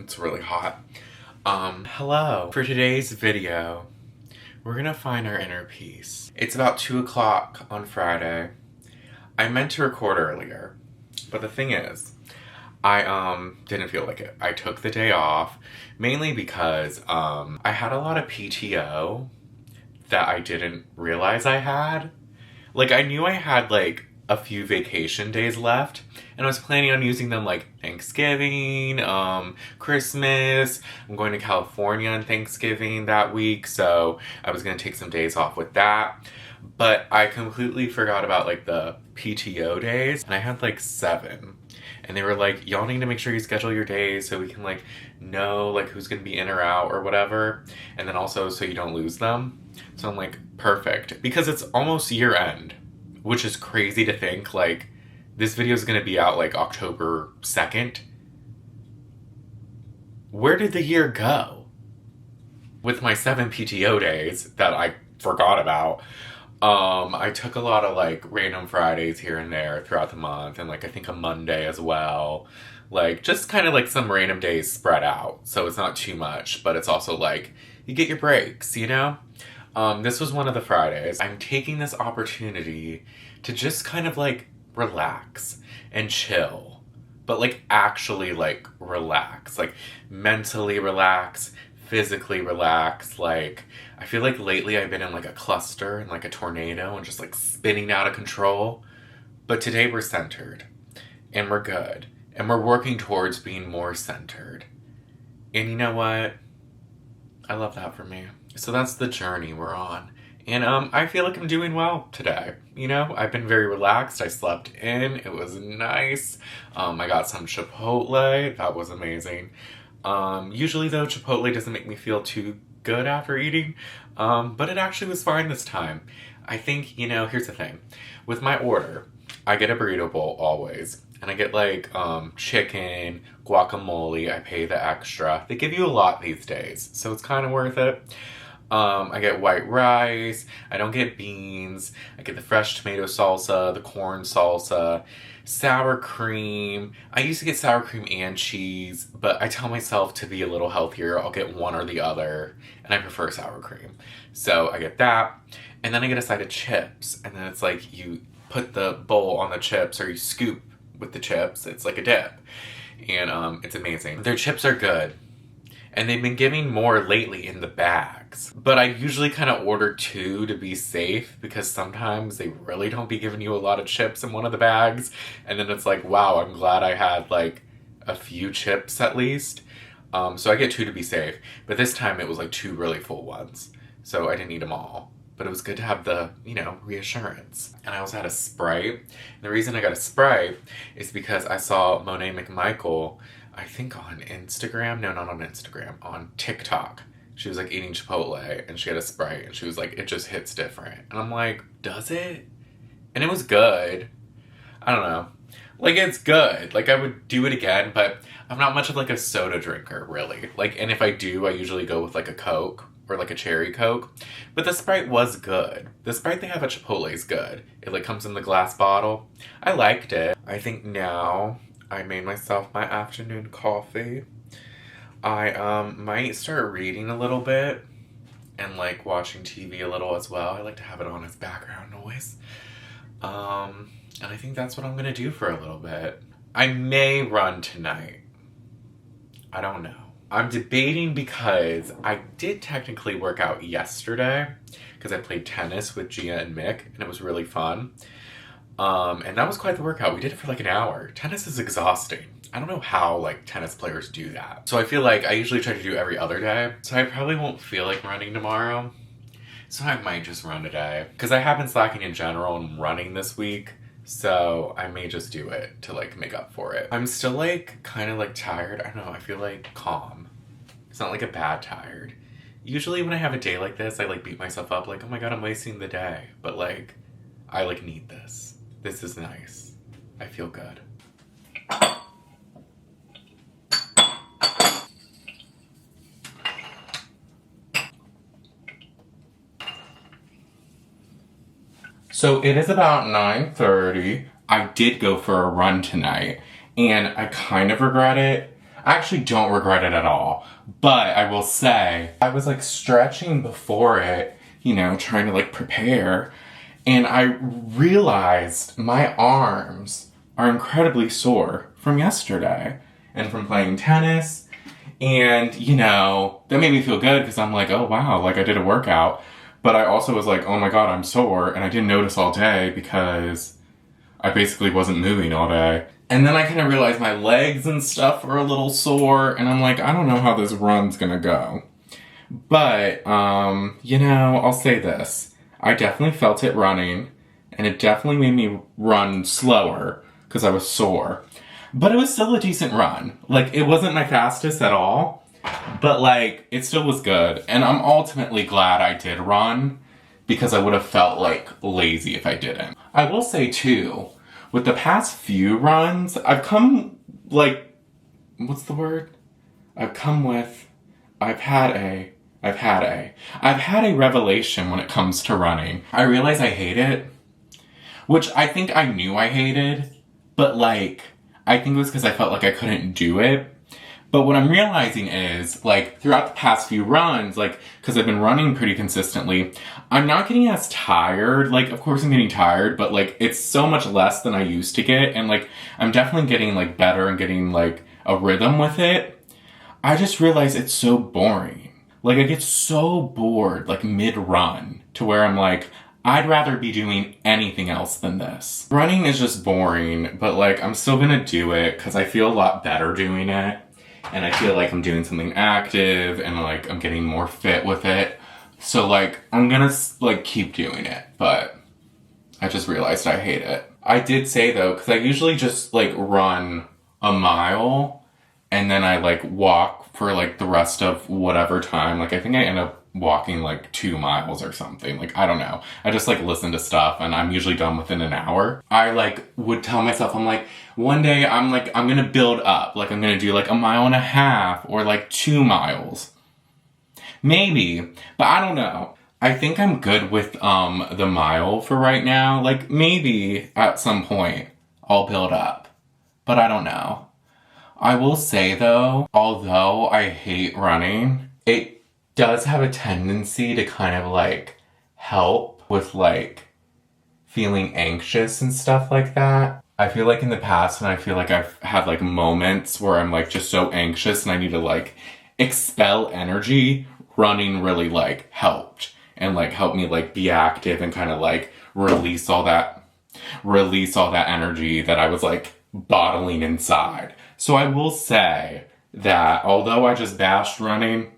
It's really hot. Hello. For today's video, we're gonna find our inner peace. It's about 2 o'clock on Friday. I meant to record earlier, but the thing is, I didn't feel like it. I took the day off, mainly because I had a lot of PTO that I didn't realize I had. Like, I knew I had like a few vacation days left, and I was planning on using them like Thanksgiving, Christmas. I'm going to California on Thanksgiving that week, so I was gonna take some days off with that. But I completely forgot about like the PTO days, and I had like 7. And they were like, y'all need to make sure you schedule your days so we can like know like who's gonna be in or out or whatever. And then also so you don't lose them. So I'm like, perfect. Because it's almost year end, which is crazy to think. Like, this video is gonna be out like October 2nd. Where did the year go? With my 7 PTO days that I forgot about, I took a lot of like random Fridays here and there throughout the month, and like I think a Monday as well. Like, just kind of like some random days spread out. So it's not too much, but it's also like you get your breaks, you know? This was one of the Fridays. I'm taking this opportunity to just kind of like relax and chill, but like actually like relax, like mentally relax, physically relax. Like, I feel like lately I've been in like a cluster and like a tornado and just like spinning out of control. But today we're centered and we're good and we're working towards being more centered. And you know what? I love that for me. So that's the journey we're on. And I feel like I'm doing well today. You know, I've been very relaxed. I slept in. It was nice. I got some Chipotle. That was amazing. Usually though, Chipotle doesn't make me feel too good after eating. But it actually was fine this time. I think, you know, here's the thing. With my order, I get a burrito bowl always. And I get like chicken, guacamole. I pay the extra. They give you a lot these days, so it's kind of worth it. I get white rice. I don't get beans. I get the fresh tomato salsa, the corn salsa, sour cream. I used to get sour cream and cheese, but I tell myself to be a little healthier, I'll get one or the other, and I prefer sour cream. So I get that, and then I get a side of chips, and then it's like you put the bowl on the chips, or you scoop with the chips. It's like a dip, and it's amazing. Their chips are good. And they've been giving more lately in the bags. But I usually kind of order 2 to be safe, because sometimes they really don't be giving you a lot of chips in one of the bags. And then it's like, wow, I'm glad I had like a few chips at least. So I get 2 to be safe. But this time it was like 2 really full ones. So I didn't eat them all. But it was good to have the, you know, reassurance. And I also had a Sprite. And the reason I got a Sprite is because I saw Monet McMichael, I think on Instagram, no, not on Instagram, on TikTok. She was like eating Chipotle and she had a Sprite and she was like, it just hits different. And I'm like, does it? And it was good. I don't know. Like, it's good. Like, I would do it again, but I'm not much of like a soda drinker, really. Like, and if I do, I usually go with like a Coke or like a cherry Coke. But the Sprite was good. The Sprite they have at Chipotle is good. It like comes in the glass bottle. I liked it. I think now I made myself my afternoon coffee. I might start reading a little bit and like watching TV a little as well. I like to have it on as background noise. And I think that's what I'm gonna do for a little bit. I may run tonight. I don't know. I'm debating because I did technically work out yesterday because I played tennis with Gia and Mick and it was really fun. And that was quite the workout. We did it for like an hour. Tennis is exhausting. I don't know how like tennis players do that. So I feel like I usually try to do every other day. So I probably won't feel like running tomorrow. So I might just run today. Because I have been slacking in general and running this week. So I may just do it to like make up for it. I'm still like kind of like tired. I don't know. I feel like calm. It's not like a bad tired. Usually when I have a day like this, I like beat myself up like, oh my god, I'm wasting the day. But like, I like need this. This is nice. I feel good. So it is about 9:30. I did go for a run tonight, and I kind of regret it. I actually don't regret it at all. But I will say, I was like stretching before it, you know, trying to like prepare. And I realized my arms are incredibly sore from yesterday and from playing tennis. And, you know, that made me feel good because I'm like, oh wow, like I did a workout. But I also was like, oh my God, I'm sore. And I didn't notice all day because I basically wasn't moving all day. And then I kind of realized my legs and stuff are a little sore. And I'm like, I don't know how this run's gonna go. But, you know, I'll say this. I definitely felt it running. And it definitely made me run slower because I was sore. But it was still a decent run. Like, it wasn't my fastest at all. But, like, it still was good. And I'm ultimately glad I did run because I would have felt, like, lazy if I didn't. I will say, too, with the past few runs, I've come, like, what's the word? I've had a revelation when it comes to running. I realize I hate it, which I think I knew I hated, but, like, I think it was because I felt like I couldn't do it. But what I'm realizing is, like, throughout the past few runs, like, because I've been running pretty consistently, I'm not getting as tired. Like, of course I'm getting tired, but, like, it's so much less than I used to get. And, like, I'm definitely getting, like, better and getting, like, a rhythm with it. I just realized it's so boring. Like, I get so bored, like, mid-run, to where I'm like, I'd rather be doing anything else than this. Running is just boring, but, like, I'm still gonna do it because I feel a lot better doing it. And I feel like I'm doing something active and, like, I'm getting more fit with it. So, like, I'm gonna, like, keep doing it. But I just realized I hate it. I did say, though, because I usually just, like, run a mile and then I, like, walk for, like, the rest of whatever time. Like, I think I end up walking, like, 2 miles or something. Like, I don't know. I just, like, listen to stuff and I'm usually done within an hour. I, like, would tell myself, I'm like, one day I'm gonna build up. Like, I'm gonna do, like, 1.5 miles or, like, 2 miles. Maybe. But I don't know. I think I'm good with, the mile for right now. Like, maybe at some point I'll build up. But I don't know. I will say, though, although I hate running, it does have a tendency to kind of, like, help with, like, feeling anxious and stuff like that. I feel like in the past when I feel like I've had, like, moments where I'm, like, just so anxious and I need to, like, expel energy, running really, like, helped. And, like, helped me, like, be active and kind of, like, release all that energy that I was, like, bottling inside. So I will say that although I just bashed running,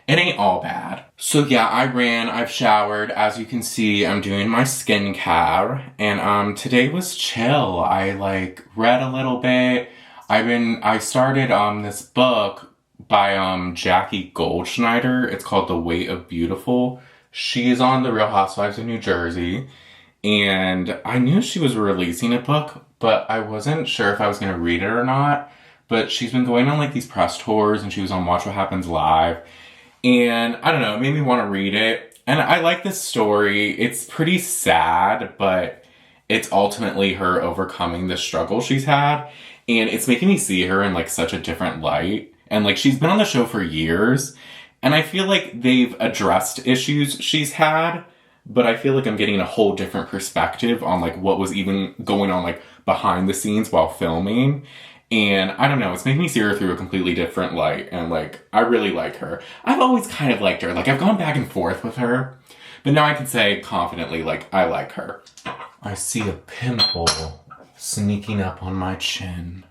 it ain't all bad. So yeah, I ran, I've showered. As you can see, I'm doing my skincare. And today was chill. I, like, read a little bit. I started this book by Jackie Goldschneider. It's called The Weight of Beautiful. She's on The Real Housewives of New Jersey. And I knew she was releasing a book, but I wasn't sure if I was going to read it or not. But she's been going on, like, these press tours, and she was on Watch What Happens Live. And I don't know, it made me want to read it. And I like this story. It's pretty sad, but it's ultimately her overcoming the struggle she's had. And it's making me see her in, like, such a different light. And, like, she's been on the show for years. And I feel like they've addressed issues she's had. But I feel like I'm getting a whole different perspective on, like, what was even going on, like, behind the scenes while filming. And I don't know, it's making me see her through a completely different light. And, like, I really like her. I've always kind of liked her. Like, I've gone back and forth with her. But now I can say confidently, like, I like her. I see a pimple sneaking up on my chin.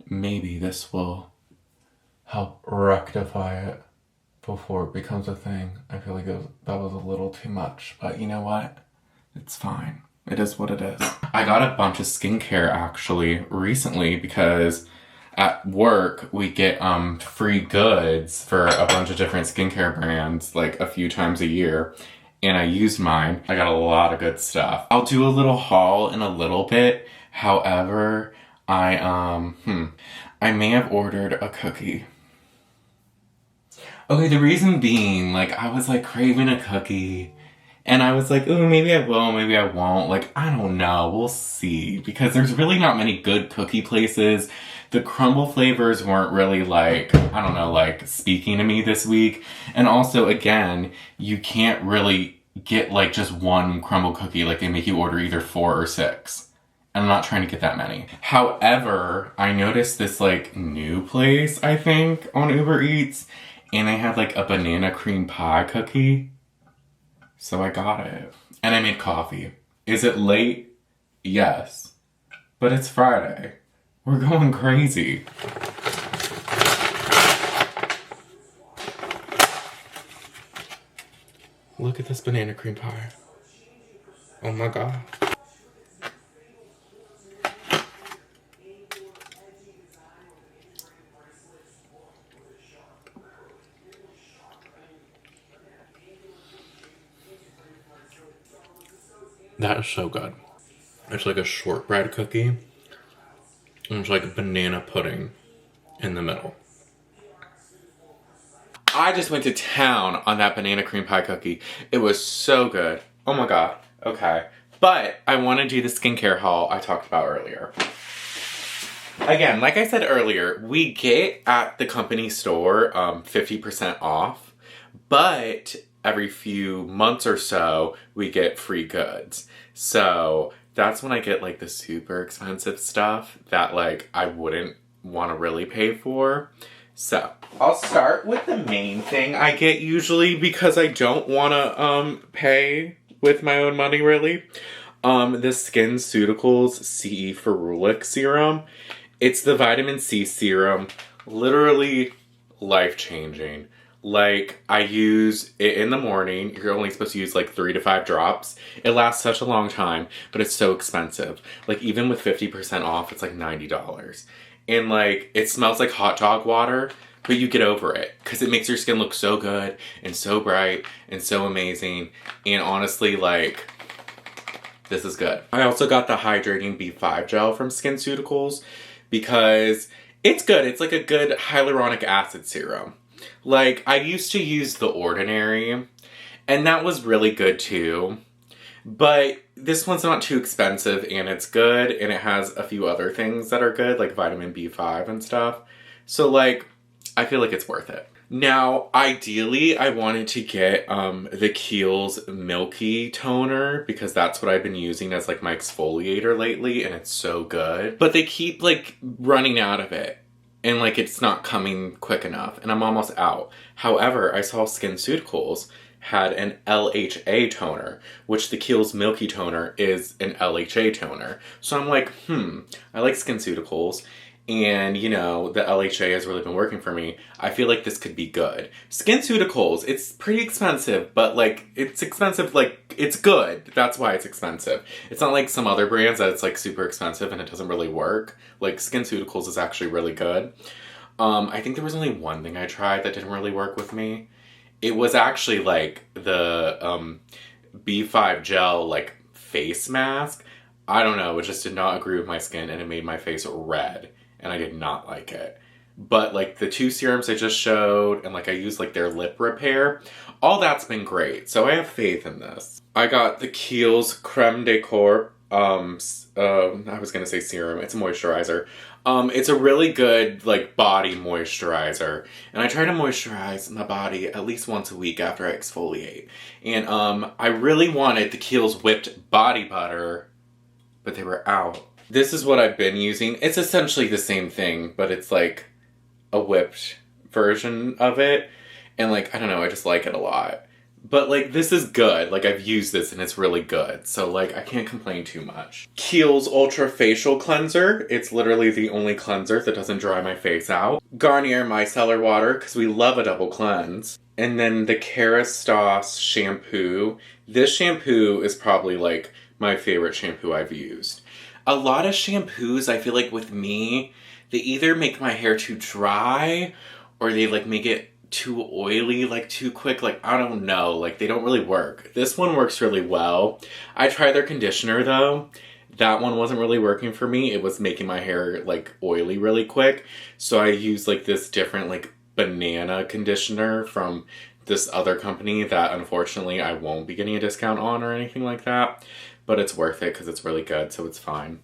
Maybe this will help rectify it before it becomes a thing. I feel like that was a little too much. But you know what? It's fine. It is what it is. I got a bunch of skincare actually recently because at work we get free goods for a bunch of different skincare brands like a few times a year. And I used mine. I got a lot of good stuff. I'll do a little haul in a little bit. However, I may have ordered a cookie. Okay, the reason being, like, I was, like, craving a cookie. And I was like, ooh, maybe I will, maybe I won't. Like, I don't know. We'll see. Because there's really not many good cookie places. The crumble flavors weren't really like, I don't know, like speaking to me this week. And also, again, you can't really get like just one crumble cookie. Like they make you order either 4 or 6. And I'm not trying to get that many. However, I noticed this like new place, I think, on Uber Eats. And they had like a banana cream pie cookie. So I got it. And I made coffee. Is it late? Yes. But it's Friday. We're going crazy. Look at this banana cream pie. Oh my god. That is so good. It's like a shortbread cookie. And it's like banana pudding in the middle. I just went to town on that banana cream pie cookie. It was so good. Oh my god. Okay. But I want to do the skincare haul I talked about earlier. Again, like I said earlier, we get at the company store 50% off. But every few months or so, we get free goods. So that's when I get like the super expensive stuff that like I wouldn't want to really pay for. So I'll start with the main thing I get usually because I don't want to pay with my own money really. The SkinCeuticals CE Ferulic serum. It's the vitamin C serum. Literally life-changing. Like, I use it in the morning. You're only supposed to use like 3 to 5 drops. It lasts such a long time, but it's so expensive. Like, even with 50% off, it's like $90. And like, it smells like hot dog water, but you get over it because it makes your skin look so good and so bright and so amazing. And honestly, like, this is good. I also got the Hydrating B5 gel from SkinCeuticals because it's good. It's like a good hyaluronic acid serum. Like, I used to use The Ordinary, and that was really good too. But this one's not too expensive, and it's good, and it has a few other things that are good, like vitamin B5 and stuff. So, like, I feel like it's worth it. Now, ideally, I wanted to get the Kiehl's Milky Toner, because that's what I've been using as, like, my exfoliator lately, and it's so good. But they keep, like, running out of it. And, like, it's not coming quick enough. And I'm almost out. However, I saw SkinCeuticals had an LHA toner, which the Kiehl's Milky Toner is an LHA toner. So I'm like, I like SkinCeuticals. And, you know, the LHA has really been working for me. I feel like this could be good. SkinCeuticals, it's pretty expensive, but, like, it's expensive, like, it's good. That's why it's expensive. It's not like some other brands that it's, like, super expensive and it doesn't really work. Like, SkinCeuticals is actually really good. I think there was only one thing I tried that didn't really work with me. It was actually, like, the B5 gel, like, face mask. I don't know, it just did not agree with my skin and it made my face red. And I did not like it. But, like, the 2 serums I just showed, and, like, I used, like, their lip repair, all that's been great. So I have faith in this. I got the Kiehl's Creme de Corps, I was gonna say serum, it's a moisturizer. It's a really good, like, body moisturizer. And I try to moisturize my body at least once a week after I exfoliate. And, I really wanted the Kiehl's Whipped Body Butter, but they were out. This is what I've been using. It's essentially the same thing, but it's like a whipped version of it. And like, I don't know, I just like it a lot. But like, this is good. Like, I've used this and it's really good. So like, I can't complain too much. Kiehl's Ultra Facial Cleanser. It's literally the only cleanser that doesn't dry my face out. Garnier Micellar Water, because we love a double cleanse. And then the Kerastase shampoo. This shampoo is probably like my favorite shampoo I've used. A lot of shampoos, I feel like with me, they either make my hair too dry or they like make it too oily, like too quick. Like, I don't know, like they don't really work. This one works really well. I tried their conditioner though. That one wasn't really working for me. It was making my hair like oily really quick. So I used like this different like banana conditioner from this other company that unfortunately I won't be getting a discount on or anything like that. But it's worth it because it's really good, so it's fine.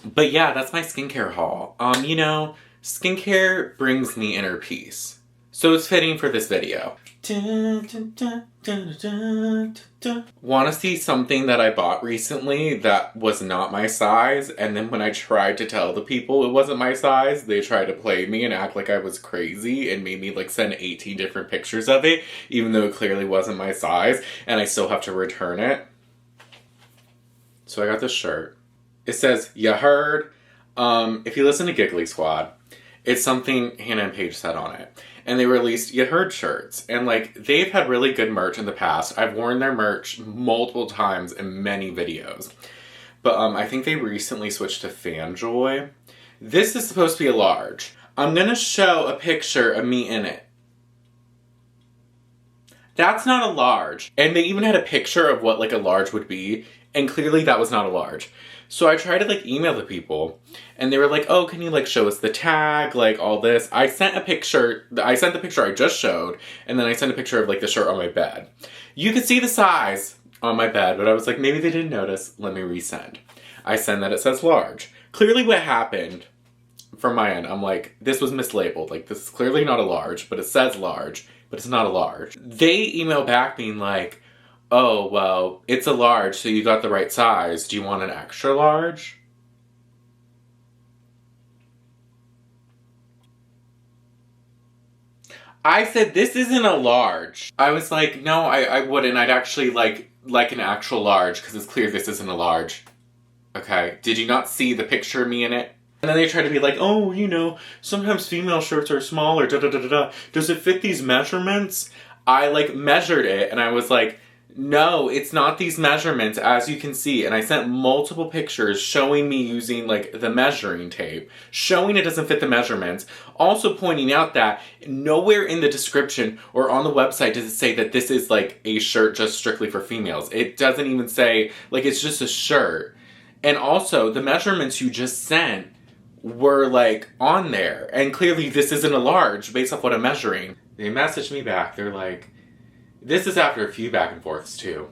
But yeah, that's my skincare haul. You know, skincare brings me inner peace. So it's fitting for this video. Want to see something that I bought recently that was not my size, and then when I tried to tell the people it wasn't my size, they tried to play me and act like I was crazy and made me like send 18 different pictures of it, even though it clearly wasn't my size, and I still have to return it. So I got this shirt. It says, "Ya heard?" If you listen to Giggly Squad, it's something Hannah and Paige said on it. And they released "Ya Heard" shirts. And like, they've had really good merch in the past. I've worn their merch multiple times in many videos. But I think they recently switched to Fanjoy. This is supposed to be a large. I'm gonna show a picture of me in it. That's not a large. And they even had a picture of what like a large would be. And clearly that was not a large. So I tried to like email the people and they were like, "Oh, can you like show us the tag, like all this?" I sent the picture I just showed, and then I sent a picture of like the shirt on my bed. You could see the size on my bed, but I was like, maybe they didn't notice. Let me resend. I send that it says large. Clearly what happened from my end, I'm like, this was mislabeled. Like, this is clearly not a large, but it says large, but it's not a large. They email back being like, "Oh, well, it's a large, so you got the right size. Do you want an extra large?" I said, "This isn't a large." I was like, "No, I wouldn't. I'd actually like an actual large, because it's clear this isn't a large." Okay, did you not see the picture of me in it? And then they try to be like, "Oh, you know, sometimes female shirts are smaller, da-da-da-da-da. Does it fit these measurements?" I like measured it, and I was like, "No, it's not these measurements, as you can see." And I sent multiple pictures showing me using like the measuring tape, showing it doesn't fit the measurements. Also pointing out that nowhere in the description or on the website does it say that this is like a shirt just strictly for females. It doesn't even say, like, it's just a shirt. And also, the measurements you just sent were like on there. And clearly this isn't a large based off what I'm measuring. They messaged me back. They're like, this is after a few back and forths too.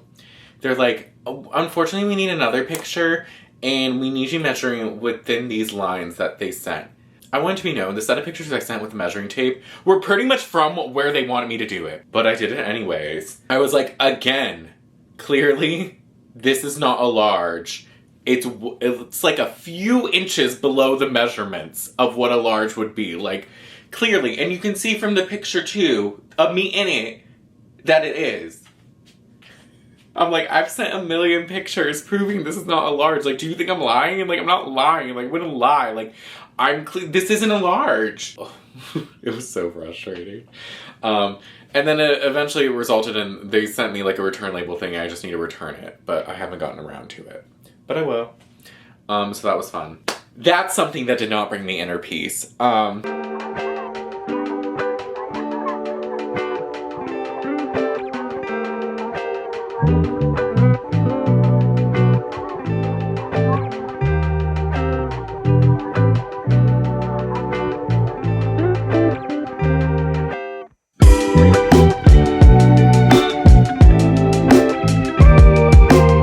They're like, "Unfortunately, we need another picture, and we need you measuring within these lines that they sent." I want it to be known, the set of pictures I sent with the measuring tape were pretty much from where they wanted me to do it. But I did it anyways. I was like, again, clearly, this is not a large. It's like a few inches below the measurements of what a large would be. Like, clearly. And you can see from the picture too, of me in it, that it is. I'm like, I've sent a million pictures proving this is not a large. Like, do you think I'm lying? Like, I'm not lying. Like, I wouldn't lie. Like, this isn't a large. It was so frustrating. And then eventually it resulted in, they sent me like a return label thing. I just need to return it, but I haven't gotten around to it. But I will. So that was fun. That's something that did not bring me inner peace.